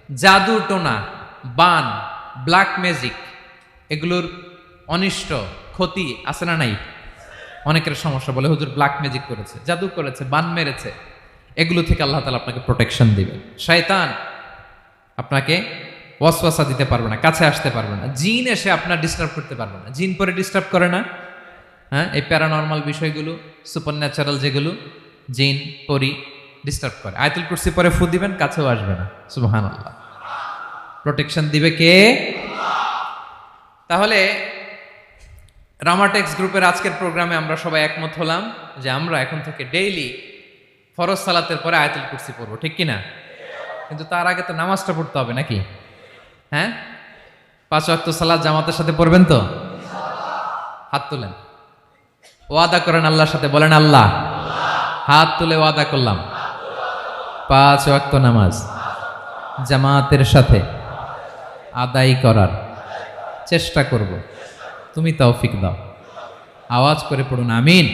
জাদু টোনা, বান, black magic, এগুলোর অনিষ্ট ক্ষতি আছে না নাই? অনেকের সমস্যা, বলে হুজুর ব্ল্যাক ম্যাজিক করেছে, জাদু করেছে, বান মেরেছে। এগুলো থেকে আল্লাহ তাআলা আপনাকে প্রোটেকশন দিবেন। শয়তান আপনাকে ওয়াসওয়াসা দিতে পারবে না, কাছে আসতে পারবে না। জিন এসে আপনার ডিস্টার্ব করতে পারবে না। জিন পরে ডিস্টার্ব করে না? হ্যাঁ, এই প্যারানর্মাল বিষয়গুলো, সুপার ন্যাচারাল যেগুলো, জিন পরি ডিস্টার্ব করে। আয়াতুল কুরসি পরে ফু দিবেন, কাছেও আসবে না। সুবহানাল্লাহ। প্রোটেকশন দিবে কে? তাহলে রামাটেক্স গ্রুপের আজকের প্রোগ্রামে আমরা সবাই একমত হলাম যে আমরা এখন থেকে ডেইলি ফরজ সালাতের পরে আয়াতুল কুরসি পড়বো, ঠিক কিনা? কিন্তু তার আগে তো নামাজটা পড়তে হবে নাকি? হ্যাঁ, 5 ওয়াক্ত সালাত জামাতের সাথে পড়বেন তো? হাত তুলেন, ওয়াদা করেন আল্লাহর সাথে, বলেন আল্লাহ, হাত তুলে ওয়াদা করলাম 5 ওয়াক্ত নামাজ জামাতের সাথে আদায় করার চেষ্টা করব, তুমি তৌফিক দাও। আওয়াজ করে পড়ুন আমিন।